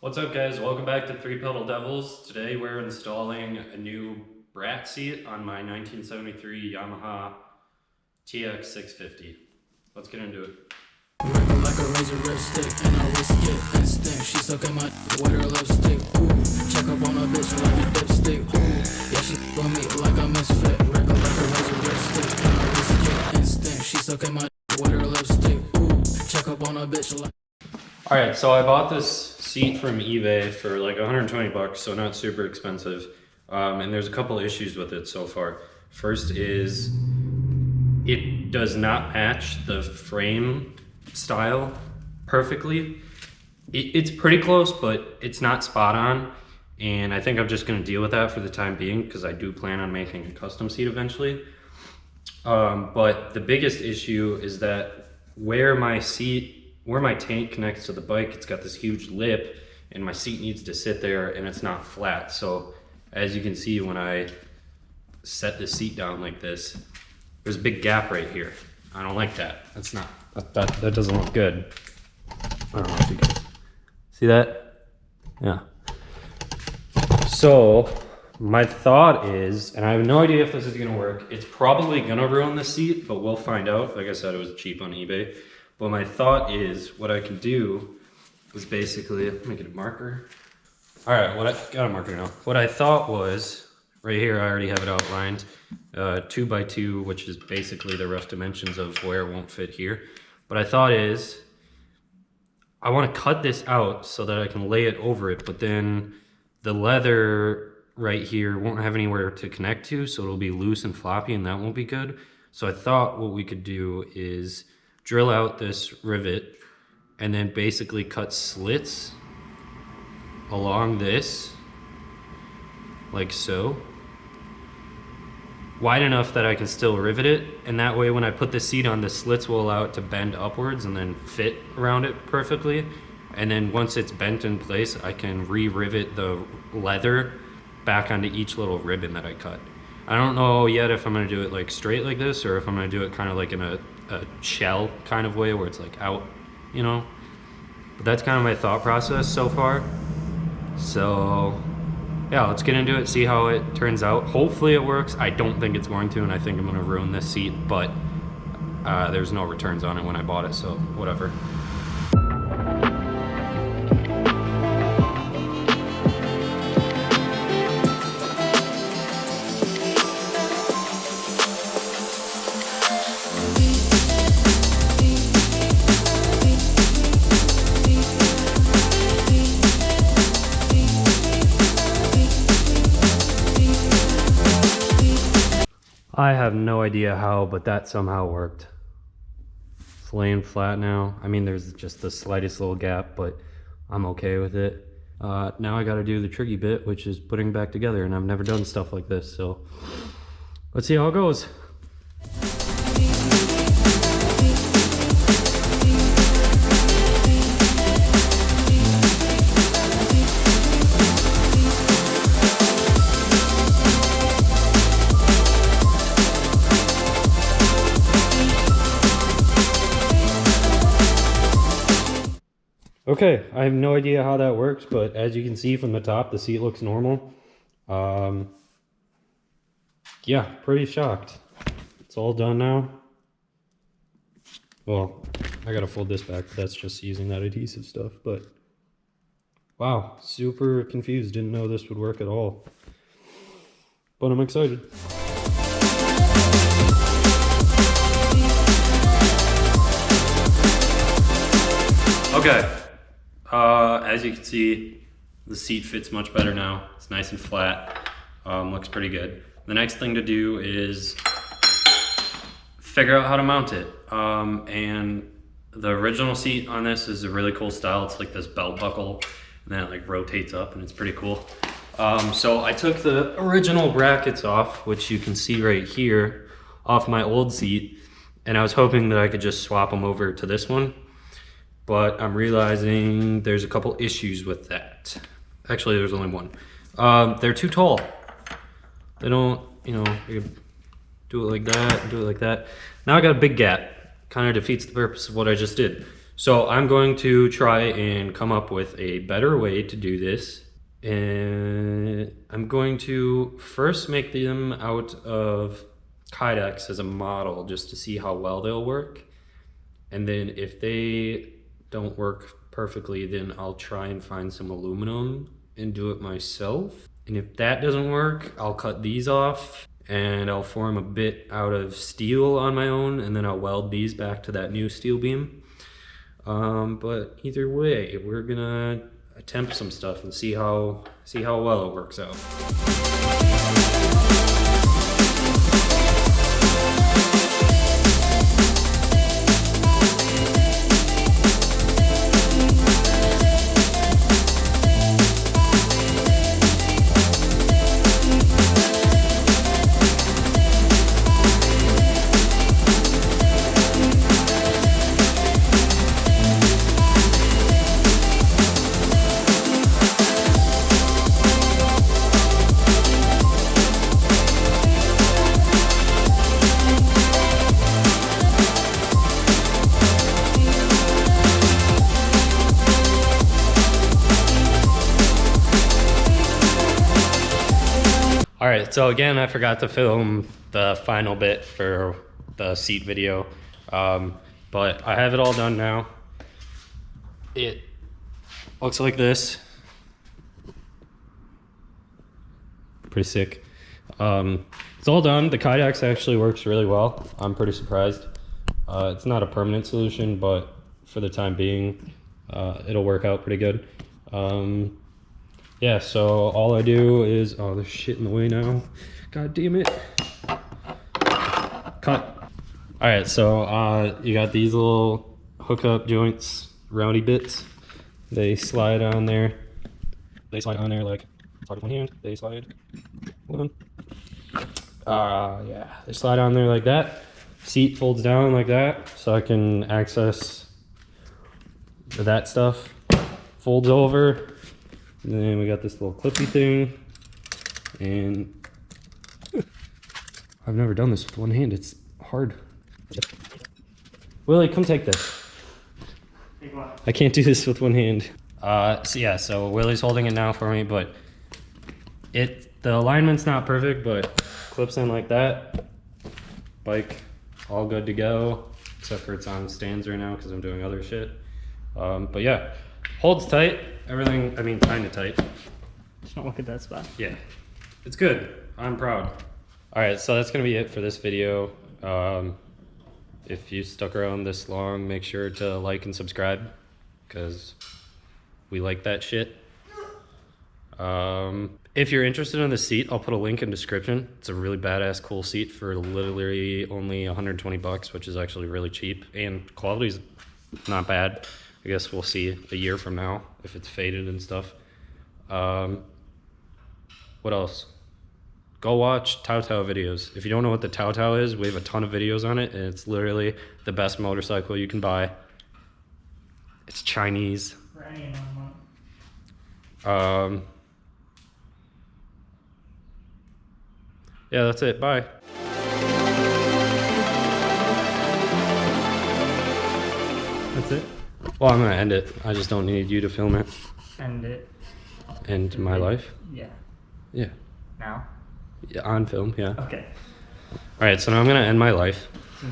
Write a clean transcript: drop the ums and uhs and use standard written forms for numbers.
What's up, guys? Welcome back to Three Pedal Devils. Today we're installing a new Brat seat on my 1973 Yamaha TX650. Let's get into it. Wriggle like a razor lipstick, and I risk it instant. She sucking my with her lipstick. Ooh, check up on a bitch like a dipstick. Ooh, yeah, she on me like a misfit. Wriggle like a razor lipstick, and I risk it instant. She sucking my with her lipstick. Ooh, check up on a bitch like. All right, so I bought this seat from eBay for like 120 bucks, so not super expensive. And there's a couple issues with it so far. First is it does not match the frame style perfectly. It's pretty close, but it's not spot on. And I think I'm just gonna deal with that for the time being because I do plan on making a custom seat eventually. But the biggest issue is that where my tank connects to the bike, it's got this huge lip and my seat needs to sit there and it's not flat. So as you can see, when I set the seat down like this, there's a big gap right here. I don't like that. That doesn't look good. I don't know if you can see that. Yeah. So my thought is, and I have no idea if this is gonna work, it's probably gonna ruin the seat, but we'll find out. Like I said, it was cheap on eBay. But my thought is, what I can do is basically, let me get a marker. All right, got a marker now. What I thought was, right here, I already have it outlined, 2x2, which is basically the rough dimensions of where it won't fit here. But I thought is, I want to cut this out so that I can lay it over it, but then the leather right here won't have anywhere to connect to, so it'll be loose and floppy, and that won't be good. So I thought what we could do is drill out this rivet and then basically cut slits along this, like so, wide enough that I can still rivet it, and that way when I put the seat on, the slits will allow it to bend upwards and then fit around it perfectly. And then once it's bent in place, I can re-rivet the leather back onto each little ribbon that I cut. I don't know yet if I'm gonna do it like straight like this or if I'm gonna do it kind of like in a shell kind of way where it's like out, you know? But that's kind of my thought process so far. So yeah, let's get into it, see how it turns out. Hopefully it works. I don't think it's going to, and I think I'm gonna ruin this seat, but there's no returns on it when I bought it, so whatever. I have no idea how, but that somehow worked. It's laying flat now. I mean, there's just the slightest little gap, but I'm okay with it. Now I gotta do the tricky bit, which is putting it back together, and I've never done stuff like this, so let's see how it goes. Okay, I have no idea how that works, but as you can see from the top, the seat looks normal. Yeah, pretty shocked. It's all done now. Well, I gotta fold this back, but that's just using that adhesive stuff, but wow, super confused. Didn't know this would work at all, but I'm excited. Okay. As you can see, the seat fits much better now. It's nice and flat, looks pretty good. The next thing to do is figure out how to mount it. And the original seat on this is a really cool style. It's like this belt buckle, and then it like rotates up, and it's pretty cool. So I took the original brackets off, which you can see right here, off my old seat, and I was hoping that I could just swap them over to this one. But I'm realizing there's a couple issues with that. Actually, there's only one. They're too tall. They don't, you know, you do it like that, do it like that. Now I got a big gap. Kind of defeats the purpose of what I just did. So I'm going to try and come up with a better way to do this. And I'm going to first make them out of Kydex as a model just to see how well they'll work. And then if they don't work perfectly, then I'll try and find some aluminum and do it myself. And if that doesn't work, I'll cut these off and I'll form a bit out of steel on my own, and then I'll weld these back to that new steel beam. But either way, we're gonna attempt some stuff and see how well it works out. All right, so again, I forgot to film the final bit for the seat video, but I have it all done now. It looks like this. Pretty sick. It's all done. The Kydex actually works really well. I'm pretty surprised. It's not a permanent solution, but for the time being, it'll work out pretty good. Yeah, so all I do is, oh, there's shit in the way now. God damn it. Cut. All right, so you got these little hookup joints, roundy bits. They slide on there. They slide on there like, talk with one hand. They slide. Hold on. Yeah, they slide on there like that. Seat folds down like that, so I can access that stuff. Folds over. And then we got this little clippy thing, and I've never done this with one hand. It's hard. Willie, come take this. Take what? I can't do this with one hand. So yeah, so Willie's holding it now for me, but the alignment's not perfect, but clips in like that. Bike, all good to go, except for it's on stands right now because I'm doing other shit. But yeah, holds tight. Everything, I mean, kind of tight. Just don't look at that spot. Yeah, it's good. I'm proud. All right, so that's gonna be it for this video. If you stuck around this long, make sure to like and subscribe, because we like that shit. If you're interested in the seat, I'll put a link in description. It's a really badass, cool seat for literally only 120 bucks, which is actually really cheap, and quality's not bad. I guess we'll see a year from now if it's faded and stuff. What else? Go watch Tao Tao videos. If you don't know what the Tao Tao is, we have a ton of videos on it, and it's literally the best motorcycle you can buy. It's Chinese. Yeah, that's it. Bye. That's it? Well, I'm gonna end it. I just don't need you to film it. End it. End my life? Yeah. Yeah. Now? Yeah, on film, yeah. Okay. Alright, so now I'm gonna end my life.